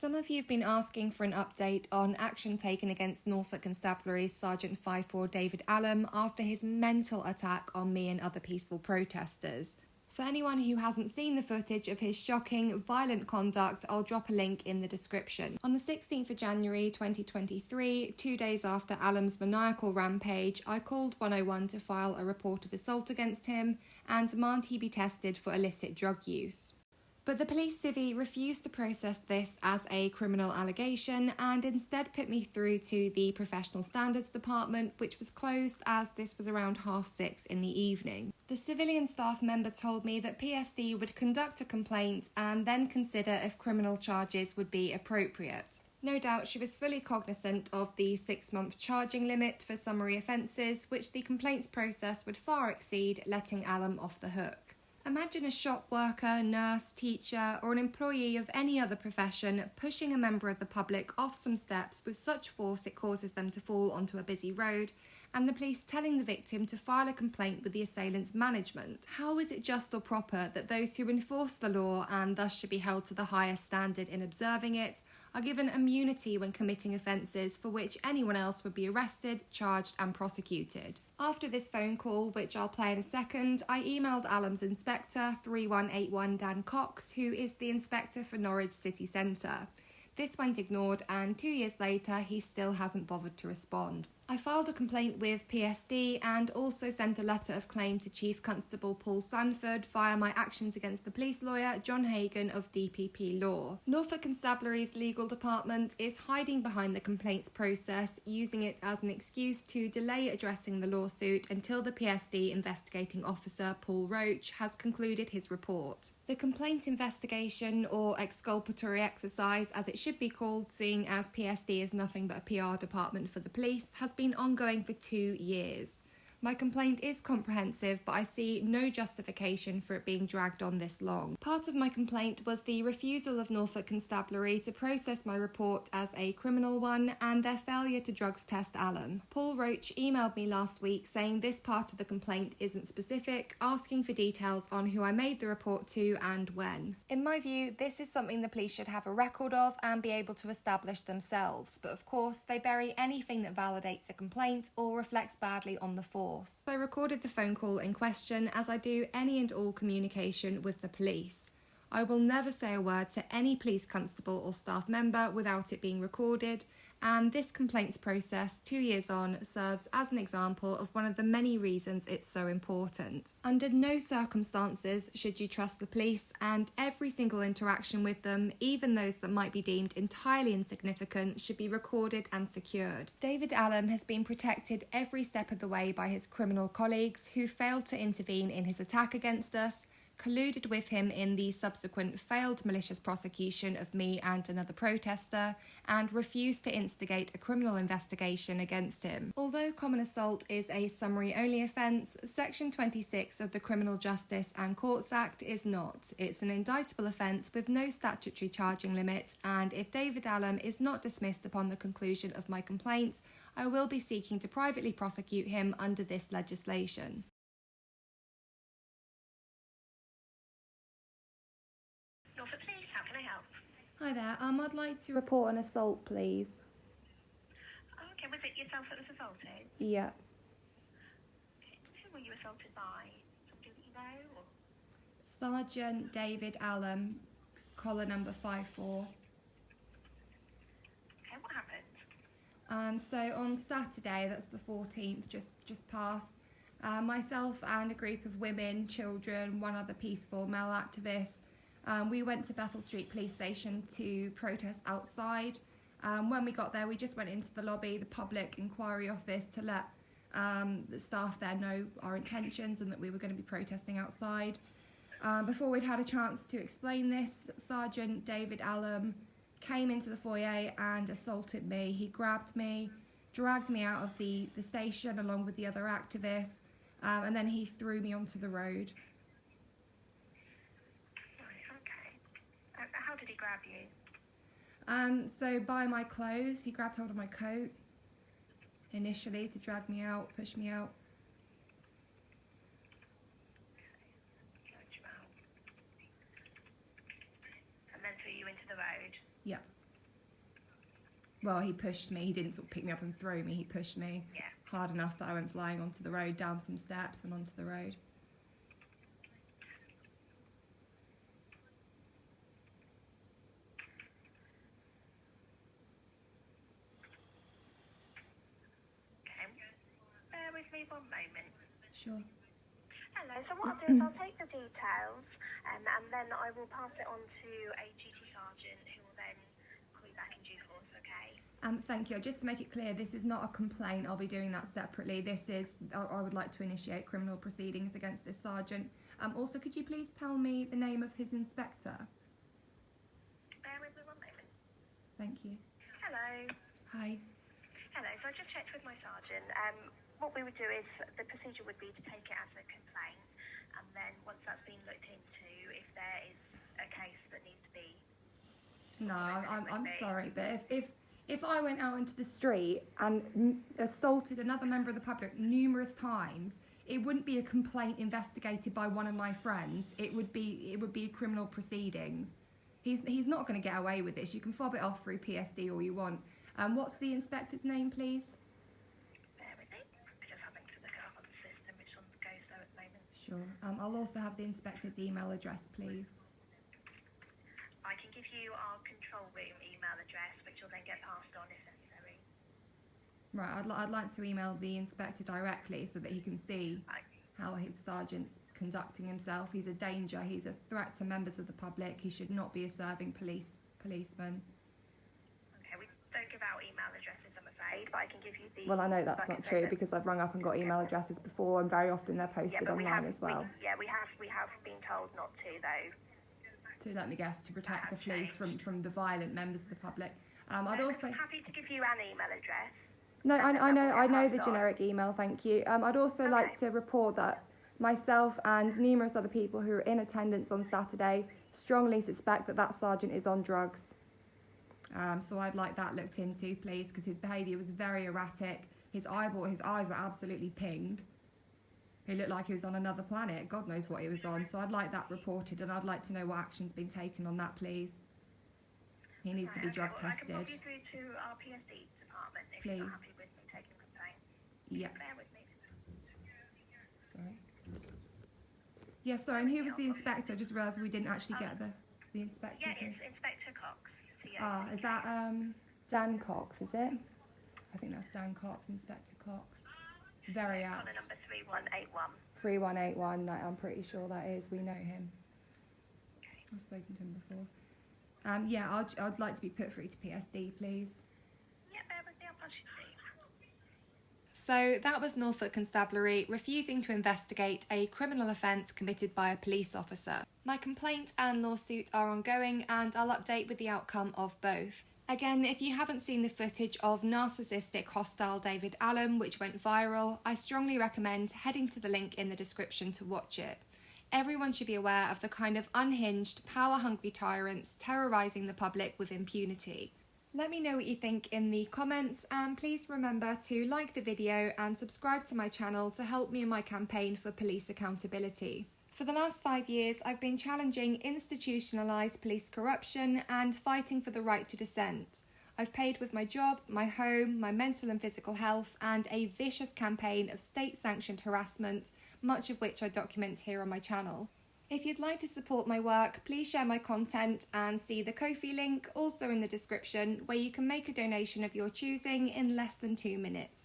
Some of you have been asking for an update on action taken against Norfolk Constabulary Sergeant 5'4" David Allum after his mental attack on me and other peaceful protesters. For anyone who hasn't seen the footage of his shocking, violent conduct, I'll drop a link in the description. On the 16th of January 2023, 2 days after Allum's maniacal rampage, I called 101 to file a report of assault against him and demand he be tested for illicit drug use. But the police civvy refused to process this as a criminal allegation and instead put me through to the Professional Standards Department, which was closed as this was around 6:30 in the evening. The civilian staff member told me that PSD would conduct a complaint and then consider if criminal charges would be appropriate. No doubt she was fully cognizant of the 6-month charging limit for summary offences, which the complaints process would far exceed, letting Allum off the hook. Imagine a shop worker, nurse, teacher, or an employee of any other profession pushing a member of the public off some steps with such force it causes them to fall onto a busy road, and the police telling the victim to file a complaint with the assailant's management. How is it just or proper that those who enforce the law, and thus should be held to the highest standard in observing it, are given immunity when committing offences for which anyone else would be arrested, charged and prosecuted? After this phone call, which I'll play in a second, I emailed Allum's inspector, 3181 Dan Cox, who is the inspector for Norwich City Centre. This went ignored, and 2 years later he still hasn't bothered to respond. I filed a complaint with PSD and also sent a letter of claim to Chief Constable Paul Sanford via my actions against the police lawyer John Hagan of DPP Law. Norfolk Constabulary's legal department is hiding behind the complaints process, using it as an excuse to delay addressing the lawsuit until the PSD investigating officer Paul Roach has concluded his report. The complaint investigation, or exculpatory exercise as it should be called, seeing as PSD is nothing but a PR department for the police, has been ongoing for 2 years. My complaint is comprehensive, but I see no justification for it being dragged on this long. Part of my complaint was the refusal of Norfolk Constabulary to process my report as a criminal one and their failure to drugs test Allum. Paul Roach emailed me last week saying this part of the complaint isn't specific, asking for details on who I made the report to and when. In my view, this is something the police should have a record of and be able to establish themselves, but of course they bury anything that validates a complaint or reflects badly on the force. So I recorded the phone call in question, as I do any and all communication with the police. I will never say a word to any police constable or staff member without it being recorded, and this complaints process 2 years on serves as an example of one of the many reasons it's so important. Under no circumstances should you trust the police, and every single interaction with them, even those that might be deemed entirely insignificant, should be recorded and secured. David Allum has been protected every step of the way by his criminal colleagues who failed to intervene in his attack against us, colluded with him in the subsequent failed malicious prosecution of me and another protester, and refused to instigate a criminal investigation against him. Although common assault is a summary-only offence, Section 26 of the Criminal Justice and Courts Act is not. It's an indictable offence with no statutory charging limit, and if David Allum is not dismissed upon the conclusion of my complaint, I will be seeking to privately prosecute him under this legislation. Norfolk Police, how can I help? Hi there, I'd like to report an assault, please. Oh, okay, was it yourself that was assaulted? Yeah. Okay. Who were you assaulted by? Somebody that you know? Or? Sergeant David Allum, collar number 5'4". Okay, what happened? So on Saturday, that's the 14th, just passed, myself and a group of women, children, one other peaceful male activist, we went to Bethel Street Police Station to protest outside. When we got there, we just went into the lobby, the public inquiry office, to let the staff there know our intentions and that we were going to be protesting outside. Before we'd had a chance to explain this, Sergeant David Allum came into the foyer and assaulted me. He grabbed me, dragged me out of the station along with the other activists, and then he threw me onto the road. How did he grab you? So by my clothes, he grabbed hold of my coat initially to drag me out, push me out. And then threw you into the road? Yeah. Well, he pushed me. He didn't sort of pick me up and throw me. He pushed me hard enough that I went flying onto the road, down some steps and onto the road. Okay. Bear with me one moment. Sure. Hello, so what I'll do is I'll take the details and then I will pass it on to a duty sergeant who will then call you back in due course, okay? Thank you. Just to make it clear, this is not a complaint. I'll be doing that separately. This is, I would like to initiate criminal proceedings against this sergeant. Also, could you please tell me the name of his inspector? Bear with me one moment. Thank you. Hello. Hi. Hello, so I just checked with my sergeant. What we would do is the procedure would be to take it as a complaint, and then once that's been looked into, if there is a case that needs to be... No, I'm sorry, but if I went out into the street and assaulted another member of the public numerous times, it wouldn't be a complaint investigated by one of my friends. It would be a criminal proceedings. He's not going to get away with this. You can fob it off through PSD all you want. What's the inspector's name, please? Bear with me. I'm just having to look it up on the system, which one goes there at the moment. Sure. I'll also have the inspector's email address, please. I can give you our control room email address, which will then get passed on if necessary. Right, I'd like to email the inspector directly so that he can see how his sergeant's conducting himself. He's a danger. He's a threat to members of the public. He should not be a serving policeman. Okay, we don't give out email addresses, I'm afraid, but I can give you the... Well, I know that's not true because I've rung up and got email addresses before, and very often they're posted online as well. We have been told not to, though. To, let me guess, to protect the police from the violent members of the public. I'd also... I'm happy to give you an email address. No, I know the generic email, thank you. I'd also like to report that myself and numerous other people who are in attendance on Saturday strongly suspect that sergeant is on drugs. So I'd like that looked into, please, because his behaviour was very erratic. His eyes were absolutely pinged. He looked like he was on another planet. God knows what he was on. So I'd like that reported, and I'd like to know what action's been taken on that, please. He needs to be drug tested. I can pop you through to our PSD department if you're not happy with me taking a complaint. Yeah. Bear with me. Sorry. Yeah, sorry, and who was the inspector? I just realised we didn't actually get the inspector's Yeah, name. it's Inspector Cox. Is that Dan Cox, is it? I think that's Dan Cox, Inspector Cox. Very apt. On the number 3181. 3181, I'm pretty sure that is. We know him. Okay. I've spoken to him before. Yeah, I'd like to be put through to PSD, please. Yeah, bear with me, I'll pass you through. So that was Norfolk Constabulary refusing to investigate a criminal offence committed by a police officer. My complaint and lawsuit are ongoing, and I'll update with the outcome of both. Again, if you haven't seen the footage of narcissistic hostile David Allum, which went viral, I strongly recommend heading to the link in the description to watch it. Everyone should be aware of the kind of unhinged, power-hungry tyrants terrorising the public with impunity. Let me know what you think in the comments, and please remember to like the video and subscribe to my channel to help me in my campaign for police accountability. For the last 5 years, I've been challenging institutionalised police corruption and fighting for the right to dissent. I've paid with my job, my home, my mental and physical health, and a vicious campaign of state-sanctioned harassment, much of which I document here on my channel. If you'd like to support my work, please share my content and see the Ko-fi link also in the description, where you can make a donation of your choosing in less than 2 minutes.